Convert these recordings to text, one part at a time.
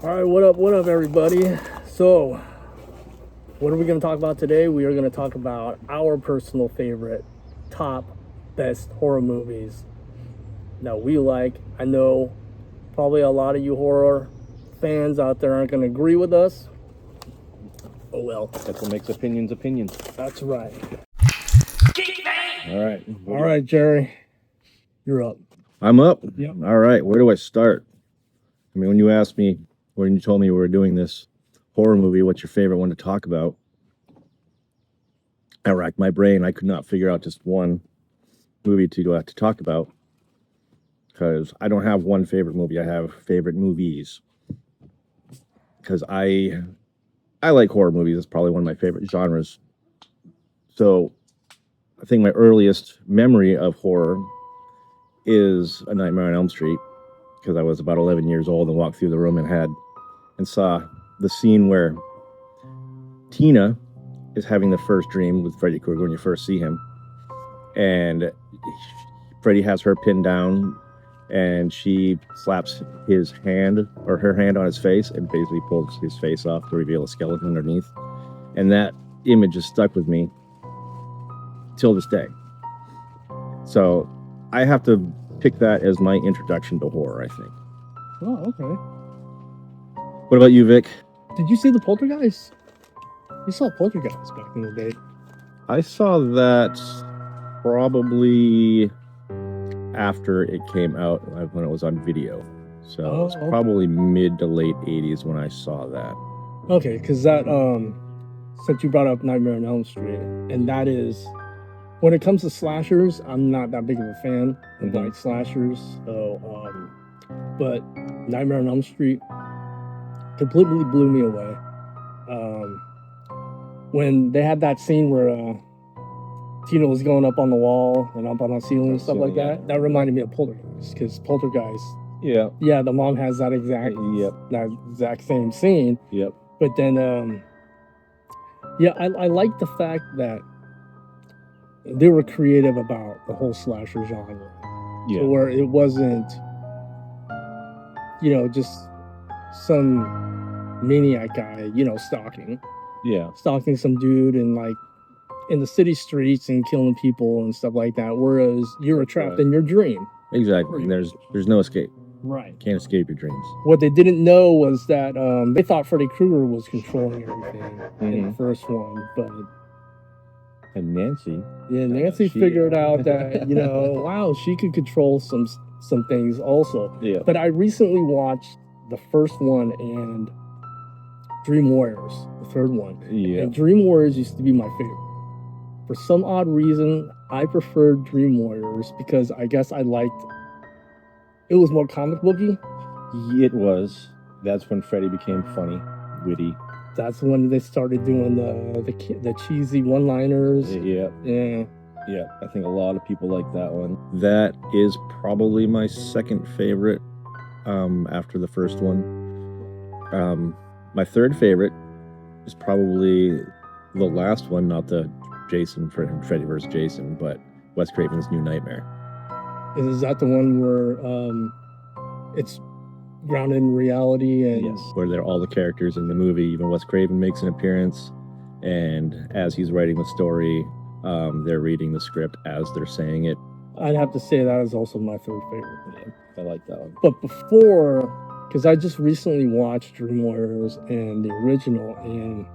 All right, what up, everybody? So, what are we going to talk about today? We are going to talk about our personal favorite top best horror movies that we like. I know probably a lot of you horror fans out there aren't going to agree with us. Oh well. That's what makes opinions opinions. That's right. All right. All right, Jerry, you're up. I'm up. Yep. All right. Where do I start? I mean, when you asked me, when you told me we were doing this horror movie, what's your favorite one to talk about? I racked my brain. I could not figure out just one movie to talk about because I don't have one favorite movie. I have favorite movies because I like horror movies. It's probably one of my favorite genres. So I think my earliest memory of horror is A Nightmare on Elm Street because I was about 11 years old and walked through the room and saw the scene where Tina is having the first dream with Freddy Krueger when you first see him. And Freddy has her pinned down and she slaps his hand or her hand on his face and basically pulls his face off to reveal a skeleton underneath. And that image is stuck with me till this day. So I have to pick that as my introduction to horror, I think. Oh, okay. What about you, Vic? Did you see the Poltergeist? You saw Poltergeist back in the day. I saw that probably after it came out, when it was on video. So it's okay. probably mid to late 80s when I saw that. Okay, because that since you brought up Nightmare on Elm Street, and that is, when it comes to slashers, I'm not that big of a fan of like slashers. So, but Nightmare on Elm Street completely blew me away. When they had that scene where Tina was going up on the wall and up on the ceiling and stuff like that, that reminded me of Poltergeist, because Poltergeist, yeah, the mom has that exact same scene. Yep. But then, I like the fact that they were creative about the whole slasher genre. Yeah. So where it wasn't, just some maniac guy, stalking some dude and like in the city streets and killing people and stuff like that. Whereas you were trapped in your dream. Exactly. There's no escape. Right. Can't escape your dreams. What they didn't know was that they thought Freddy Krueger was controlling everything in the first one, but and Nancy. Yeah, Nancy figured out that, wow, she could control some things also. Yeah. But I recently watched the first one and Dream Warriors, the third one. Yeah. And Dream Warriors used to be my favorite. For some odd reason, I preferred Dream Warriors because I guess it was more comic booky. It was. That's when Freddy became funny, witty. That's when they started doing the cheesy one-liners. Yeah. Yeah. Yeah, I think a lot of people like that one. That is probably my second favorite after the first one. My third favorite is probably the last one, not the Freddy vs. Jason, but Wes Craven's New Nightmare. Is that the one where it's grounded in reality? And yes, where they're all the characters in the movie. Even Wes Craven makes an appearance, and as he's writing the story, they're reading the script as they're saying it. I'd have to say that is also my third favorite. I like that one. But before, because I just recently watched Dream Warriors and the original, and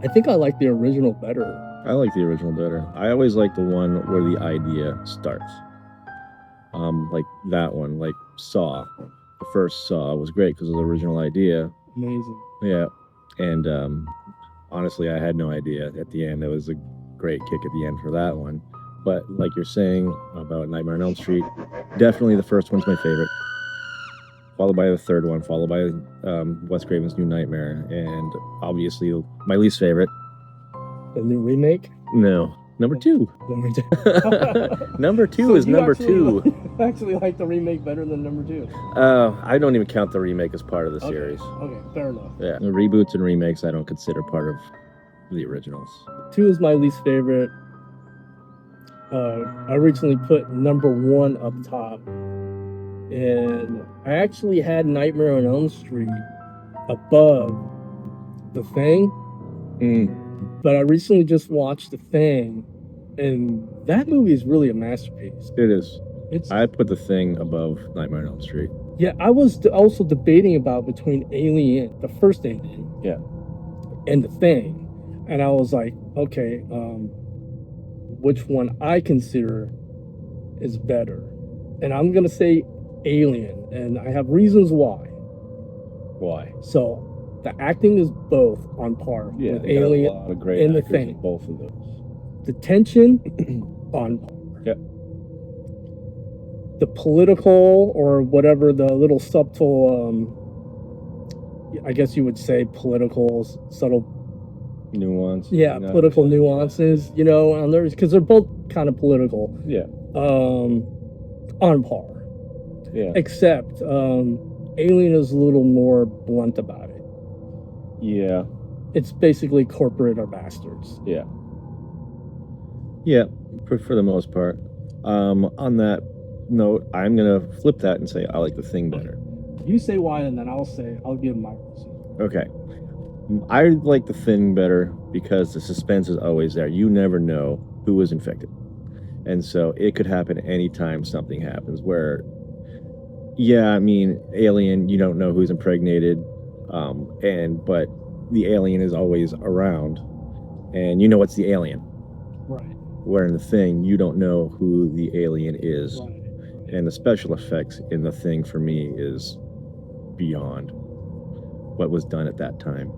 I think I like the original better. I like the original better. I always like the one where the idea starts. Like that one, like Saw. The first Saw was great because of the original idea. Amazing. Yeah. And honestly, I had no idea at the end. It was a great kick at the end for that one. But like you're saying about Nightmare on Elm Street, definitely the first one's my favorite. Followed by the third one, followed by Wes Craven's New Nightmare, and obviously my least favorite. The new remake? No, number two. Number two. Number two so is number two. I actually like the remake better than number two. I don't even count the remake as part of the series. Okay, fair enough. Yeah, the reboots and remakes I don't consider part of the originals. Two is my least favorite. I originally put number one up top. and I actually had Nightmare on Elm Street above The Thing, but I recently just watched The Thing, and that movie is really a masterpiece. It is. It's I put The Thing above Nightmare on Elm Street. yeah. I was also debating about between Alien, the first Alien, Yeah. and The Thing, and I was like, okay, which one I consider is better, and I'm gonna say Alien, and I have reasons why. Why? So the acting is both on par Yeah, with they got a Alien. lot of great and The actors Thing. in both of those. The tension on par. Yep. The political or whatever the little subtle, I guess you would say political subtle, Nuance. yeah, you know? political nuances, you know, on there because they're both kind of political, Yeah. on par. Yeah. Except Alien is a little more blunt about it. Yeah. It's basically corporate are bastards. Yeah. Yeah. For the most part. On that note, I'm gonna flip that and say I like The Thing better. You say why, and then I'll give my reason. Okay. I like The Thing better because the suspense is always there. You never know who is infected. And so it could happen anytime something happens where, yeah, I mean, Alien, you don't know who's impregnated. But the alien is always around and you know it's the alien. Right. Where in The Thing, you don't know who the alien is. Right. And the special effects in The Thing for me is beyond what was done at that time.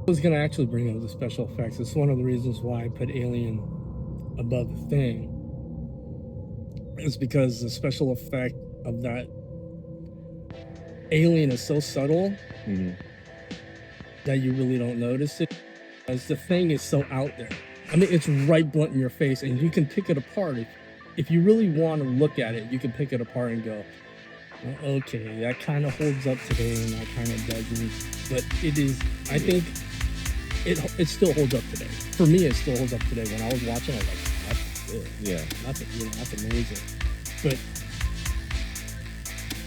I was gonna actually bring up the special effects. It's one of the reasons why I put Alien above The Thing. Is because the special effect of that alien is so subtle that you really don't notice it. As The Thing is so out there. I mean, it's right blunt in your face, and you can pick it apart. If you really want to look at it, you can pick it apart and go, well, okay, that kind of holds up today, and that kind of doesn't. But it is, I think, it still holds up today. For me, it still holds up today. When I was watching, I was like, that's good. Yeah. That's amazing. But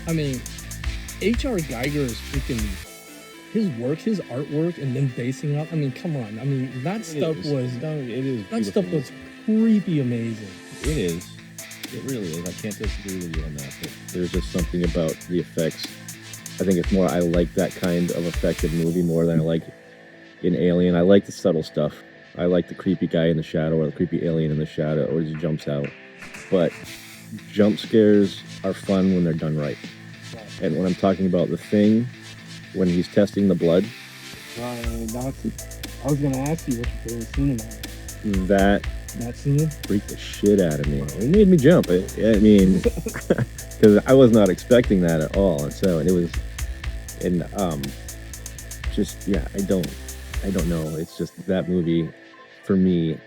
I mean, H.R. Geiger is freaking his work, his artwork, and then basing up. I mean, come on. I mean, that stuff was creepy amazing. It is. It really is. I can't disagree with you on that. But there's just something about the effects. I think it's more, I like that kind of effective movie more than I like in Alien. I like the subtle stuff. I like the creepy guy in the shadow or the creepy alien in the shadow or as he jumps out. But jump scares are fun when they're done right. And when I'm talking about The Thing, when he's testing the blood, I was going to ask you what your favorite scene in that scene? freaked the shit out of me. It made me jump. I mean, because I was not expecting that at all. And so, just, yeah, I don't know. It's just that movie, for me,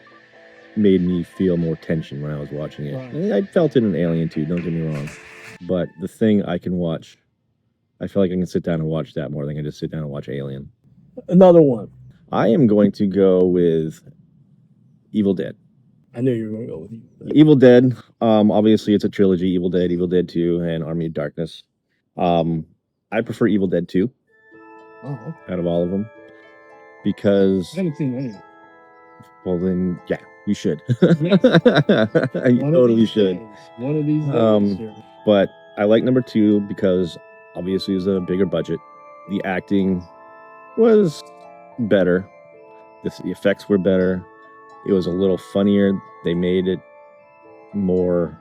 made me feel more tension when I was watching it. Right. I felt it in Alien too, don't get me wrong. But The Thing I can watch, I feel like I can sit down and watch that more than I can just sit down and watch Alien. Another one. I am going to go with Evil Dead. I knew you were going to go with Evil Dead. Obviously it's a trilogy, Evil Dead 2, and Army of Darkness. I prefer Evil Dead 2 out of all of them. Because I haven't seen any. well then, yeah, you should. Yes. You totally should. One of these days. Sure. But I like number 2 because obviously it's a bigger budget. The acting was better. The effects were better. It was a little funnier. They made it more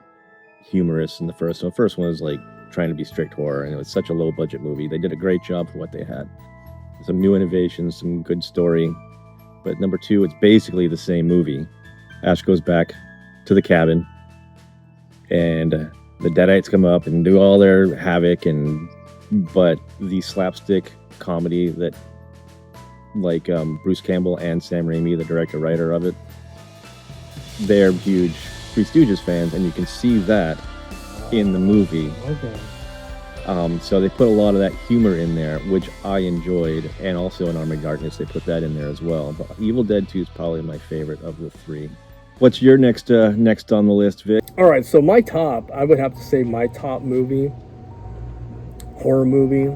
humorous in the first one. The first one was like trying to be strict horror, and it was such a low budget movie. They did a great job for what they had. Some new innovations, some good story. But number 2, it's basically the same movie. Ash goes back to the cabin, and the Deadites come up and do all their havoc, but the slapstick comedy that like Bruce Campbell and Sam Raimi, the director writer of it, they're huge Three Stooges fans, and you can see that in the movie. Okay. So they put a lot of that humor in there, which I enjoyed, and also in Army of Darkness they put that in there as well. But Evil Dead 2 is probably my favorite of the 3. What's your next on the list, Vic? All right, so my top, I would have to say my top movie, horror movie,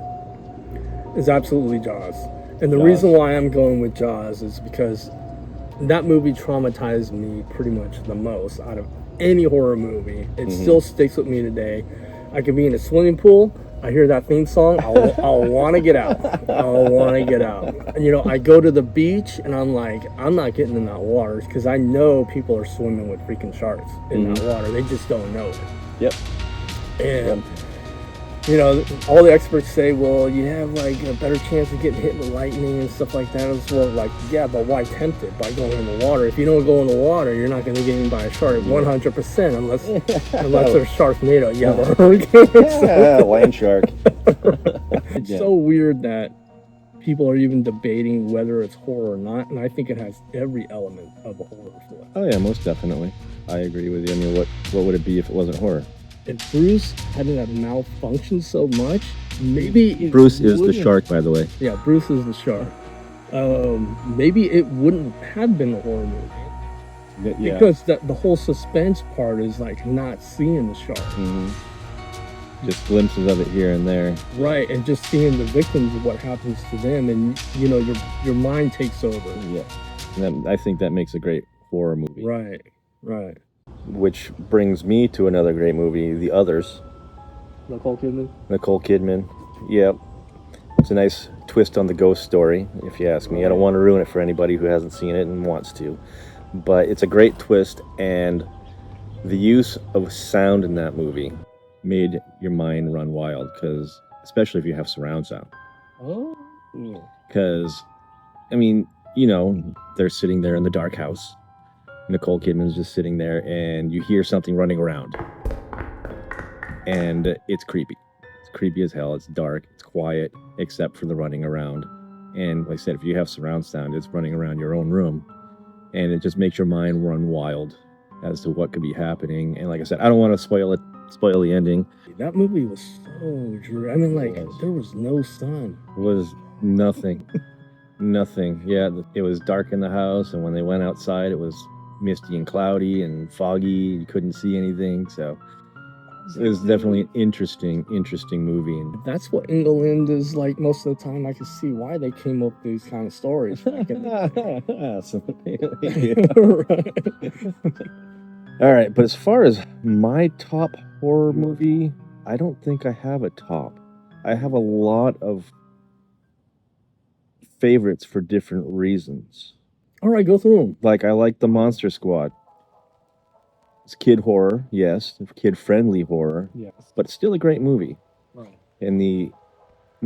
is absolutely Jaws. And the Jaws. reason why I'm going with Jaws is because that movie traumatized me pretty much the most out of any horror movie. It still sticks with me today. I could be in a swimming pool, I hear that theme song, I'll want to get out. I'll want to get out. And, you know, I go to the beach and I'm like, I'm not getting in that water because I know people are swimming with freaking sharks in that water. They just don't know it. Yep. And, you know, all the experts say, well, you have like a better chance of getting hit with lightning and stuff like that as well. Like, yeah, but why tempt it by going in the water? If you don't go in the water, you're not going to get eaten by a shark 100% unless there's Sharknado. Yeah, the hurricane. Yeah, land shark. It's so weird that people are even debating whether it's horror or not, and I think it has every element of a horror film. Oh yeah, most definitely. I agree with you. I mean, what would it be if it wasn't horror? If Bruce hadn't have malfunctioned so much, maybe Bruce is the shark, by the way. Yeah, Bruce is the shark. Maybe it wouldn't have been a horror movie because the whole suspense part is like not seeing the shark. Just glimpses of it here and there. Right, and just seeing the victims of what happens to them, and you know your mind takes over. Yeah, and I think that makes a great horror movie. Right. Which brings me to another great movie, The Others. Nicole Kidman. Yep. It's a nice twist on the ghost story, if you ask me. I don't want to ruin it for anybody who hasn't seen it and wants to. But it's a great twist, and the use of sound in that movie made your mind run wild, because especially if you have surround sound. Oh. Because, I mean, you know, they're sitting there in the dark house. Nicole Kidman's just sitting there, and you hear something running around. And it's creepy. It's creepy as hell. It's dark. It's quiet, except for the running around. And like I said, if you have surround sound, it's running around your own room. And it just makes your mind run wild as to what could be happening. And like I said, I don't want to spoil the ending. That movie was so dreary. I mean, like, there was no sun. It was nothing. Nothing. Yeah, it was dark in the house, and when they went outside, it was misty and cloudy and foggy. You couldn't see anything, so it was definitely an interesting movie. And that's what England is like most of the time. I can see why they came up with these kind of stories. All right, but as far as my top horror movie, I don't think I have a top. I have a lot of favorites for different reasons. All right, go through them. Like, I like The Monster Squad. It's kid horror, yes, kid-friendly horror, yes, but it's still a great movie. Right. And the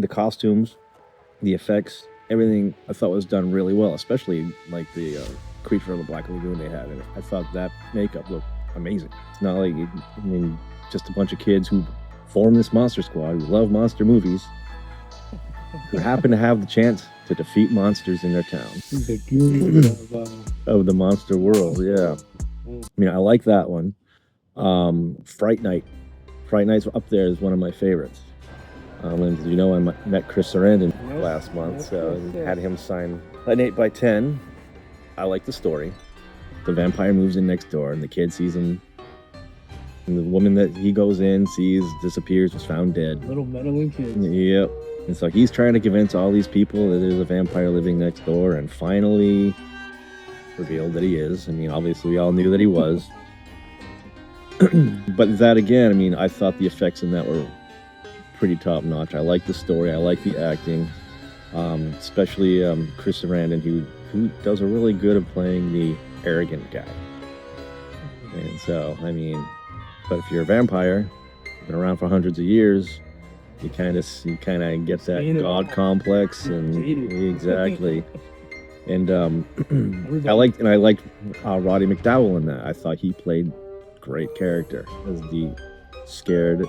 costumes, the effects, everything I thought was done really well, especially like the creature of the Black Lagoon they had in it. I thought that makeup looked amazing. It's not like, I mean, just a bunch of kids who formed this monster squad, who love monster movies, who happen to have the chance to defeat monsters in their town. The Goonies of the monster world, yeah. I mean, I like that one. Fright Night. Fright Night's up there is one of my favorites. And as you know, I met Chris Sarandon last month, so had him sign an 8x10. I like the story. The vampire moves in next door, and the kid sees him. And the woman that he goes in, sees, disappears, was found dead. Little meddling kids. Yep. And so he's trying to convince all these people that there's a vampire living next door, and finally revealed that he is. I mean, obviously we all knew that he was. But that again, I mean, I thought the effects in that were pretty top notch. I like the story, I like the acting, especially Chris Sarandon, who does a really good of playing the arrogant guy. And so, I mean, but if you're a vampire, been around for hundreds of years, you kind of get that god complex, and exactly. And I liked Roddy McDowall in that. I thought he played great character as the scared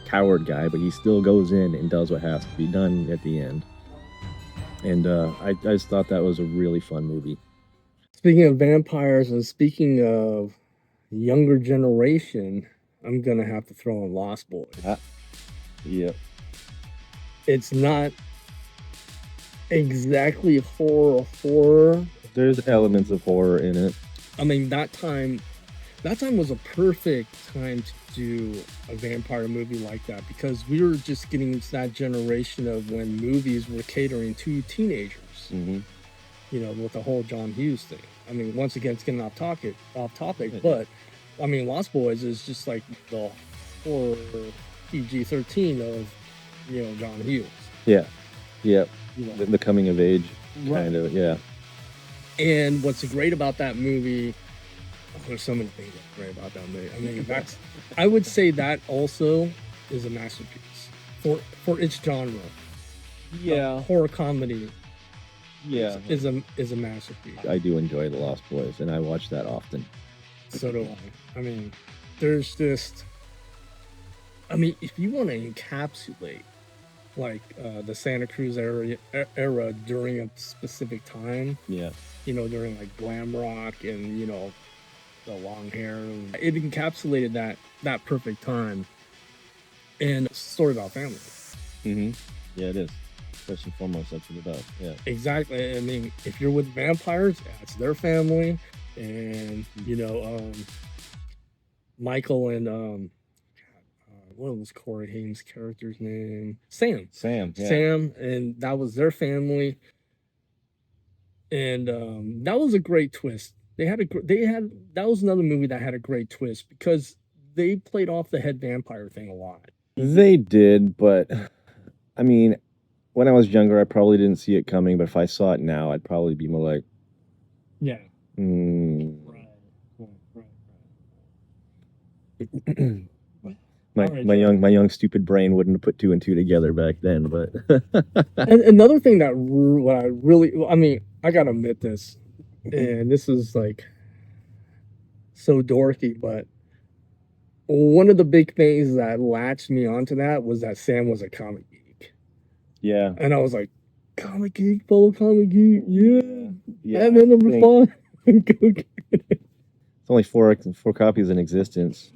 coward guy, but he still goes in and does what has to be done at the end. And I just thought that was a really fun movie. Speaking of vampires and speaking of younger generation, I'm gonna have to throw in Lost Boys. Yep. It's not exactly horror. There's elements of horror in it. I mean, that time was a perfect time to do a vampire movie like that because we were just getting into that generation of when movies were catering to teenagers. Mm-hmm. You know, with the whole John Hughes thing. I mean, once again, it's getting off topic, Yeah. but I mean, Lost Boys is just like the horror PG-13 of, you know, John Hughes. Yeah. Yeah. You know, The coming of age Right. kind of. Yeah. And what's great about that movie, there's so many things that's great about that movie. I mean, I would say that also is a masterpiece for its genre. Yeah. Horror comedy Yeah. is a masterpiece. I do enjoy The Lost Boys, and I watch that often. So do I. I mean, there's just, I mean, if you want to encapsulate like the Santa Cruz era during a specific time, Yeah. you know, during like glam rock and, you know, the long hair, and it encapsulated that perfect time. And it's a story about family. Mm-hmm. Yeah, it is. First and foremost, that's what it does. Yeah. Exactly. I mean, if you're with vampires, it's their family, and you know, Michael and what was Corey Haim's character's name? Sam. Yeah. Sam, and that was their family, and that was a great twist. That was another movie that had a great twist because they played off the head vampire thing a lot. They did, but I mean, when I was younger, I probably didn't see it coming. But if I saw it now, I'd probably be more like, Yeah. mm. Right. My young stupid brain wouldn't have put two and two together back then. But And another thing that what I really, I mean, I gotta admit this, and this is like so dorky, but one of the big things that latched me onto that was that Sam was a comic geek, yeah, and I was like, comic geek, fellow comic geek, yeah, yeah. Batman number think- 5. Go get it. It's only four copies in existence.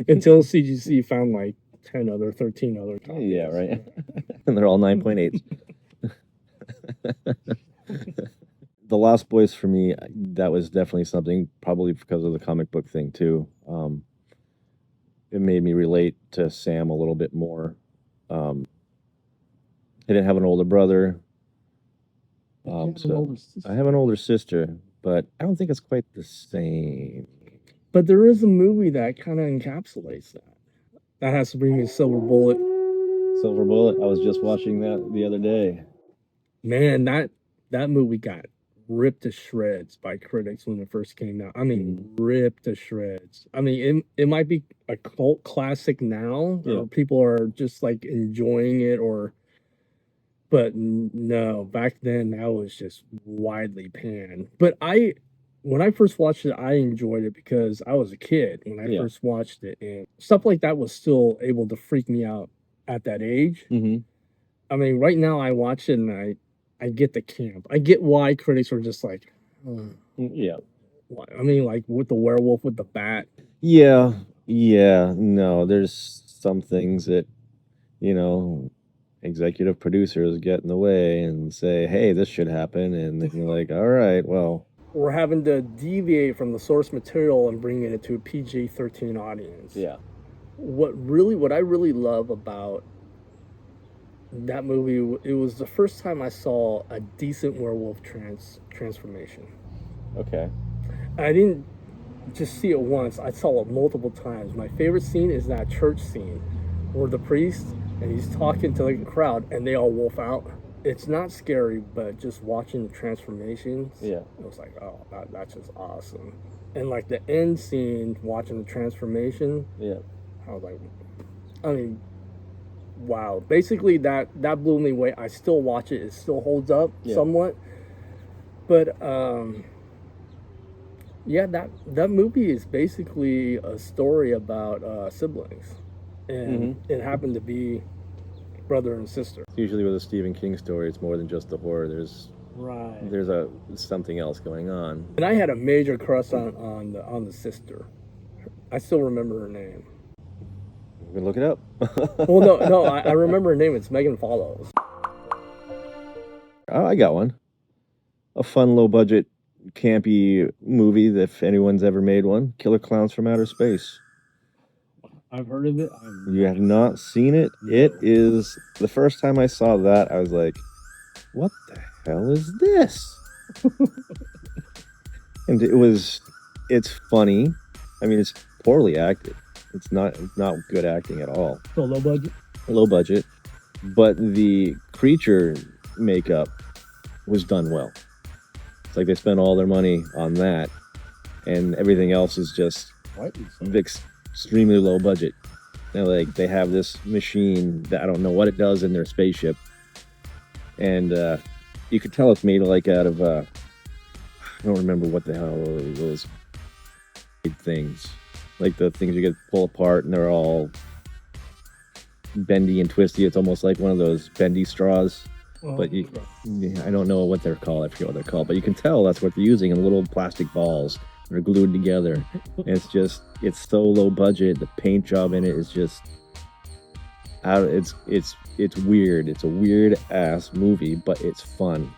Until CGC found like 10 other, 13 other copies. Yeah, right. And they're all 9.8s. The Lost Boys for me, that was definitely something, probably because of the comic book thing too. It made me relate to Sam a little bit more. I didn't have an older brother. So I have an older sister, but I don't think it's quite the same. But there is a movie that kind of encapsulates that. That has to bring me Silver Bullet. Silver Bullet. I was just watching that the other day. Man, that movie got ripped to shreds by critics when it first came out. I mean, ripped to shreds. I mean, it might be a cult classic now, Yeah. or people are just like enjoying it, but no, back then that was just widely panned. But when I first watched it, I enjoyed it because I was a kid when I Yeah. first watched it, and stuff like that was still able to freak me out at that age. Mm-hmm. I mean, right now I watch it and I get the camp. I get why critics are just like, Yeah. why? I mean, like with the werewolf with the bat. Yeah. No, there's some things that, you know, executive producers get in the way and say, hey, this should happen. And then you're like, all right, well. We're having to deviate from the source material and bringing it to a PG-13 audience. Yeah. What I really love about that movie, it was the first time I saw a decent werewolf transformation. Okay. I didn't just see it once, I saw it multiple times. My favorite scene is that church scene where the priest and he's talking to like a crowd and they all wolf out. It's not scary, but just watching the transformations, Yeah. it was like, oh, that's just awesome. And like the end scene, watching the transformation, Yeah. I was like, I mean, wow. Basically, that blew me away. I still watch it. It still holds up somewhat. But, yeah, that movie is basically a story about siblings. And it happened to be brother and sister. Usually with a Stephen King story, it's more than just the horror. There's something else going on. And I had a major crush on the sister. I still remember her name. You can look it up. Well, no, I remember her name. It's Megan Follows. Oh, I got one. A fun, low budget campy movie if anyone's ever made one. Killer Clowns from Outer Space. I've heard of it. You have not seen it? It is the first time I saw that, I was like, what the hell is this? And it's funny. I mean, it's poorly acted. It's not good acting at all. So low budget. Low budget, but the creature makeup was done well. It's like they spent all their money on that, and everything else is just extremely low budget. And like they have this machine that I don't know what it does in their spaceship, and you could tell it's made like out of I don't remember what the hell those things, like the things you could pull apart and they're all bendy and twisty. It's almost like one of those bendy straws. But I don't know what they're called. I forget what they're called. But you can tell that's what they're using, and little plastic balls that are glued together. And it's so low budget. The paint job in it is just it's weird. It's a weird ass movie, but it's fun.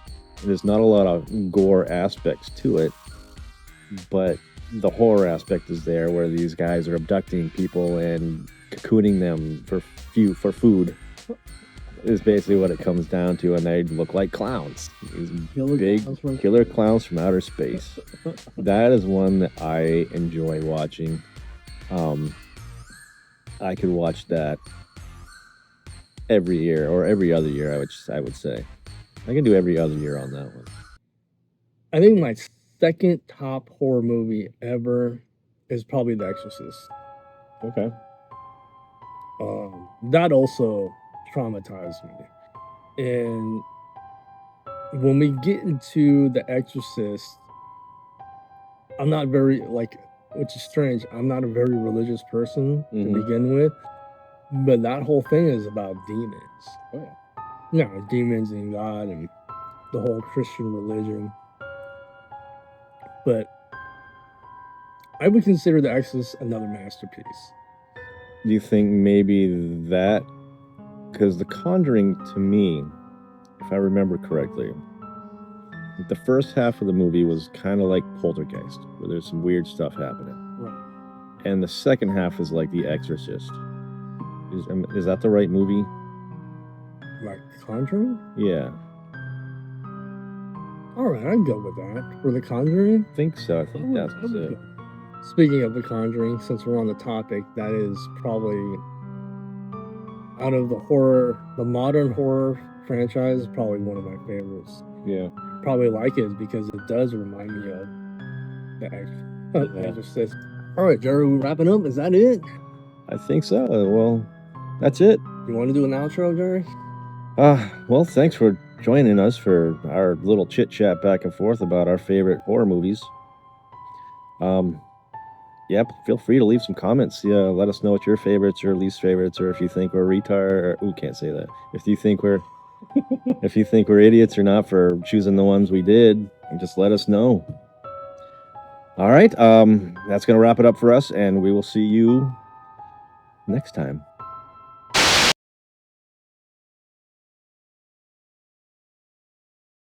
There's not a lot of gore aspects to it, but the horror aspect is there, where these guys are abducting people and cocooning them for food. Is basically what it comes down to, and they look like clowns. These killer clowns from outer space. That is one that I enjoy watching. I could watch that every year or every other year. I would say I can do every other year on that one. I think my second top horror movie ever is probably The Exorcist. Okay. That also traumatized me. And when we get into The Exorcist, I'm not very, which is strange, I'm not a very religious person to begin with, but that whole thing is about demons. Oh, yeah. No, demons and God and the whole Christian religion. But I would consider The Exorcist another masterpiece. Do you think maybe that, because The Conjuring, to me, if I remember correctly, the first half of the movie was kind of like Poltergeist, where there's some weird stuff happening. Right. And the second half is like The Exorcist. Is that the right movie? Like The Conjuring? Yeah. All right, I'd go with that. For The Conjuring? I think so. I think that's it. Speaking of The Conjuring, since we're on the topic, that is probably, out of the modern horror franchise, probably one of my favorites. Yeah. Probably like it because it does remind me of The Exorcist. All right, Jerry, we wrapping up? Is that it? I think so. Well, that's it. You want to do an outro, Jerry? Well, thanks for joining us for our little chit chat back and forth about our favorite horror movies. Yep, feel free to leave some comments. Yeah, let us know what your favorites or least favorites, or if you think we're retard. Or, can't say that. If you think we're idiots or not for choosing the ones we did, just let us know. All right, that's gonna wrap it up for us, and we will see you next time.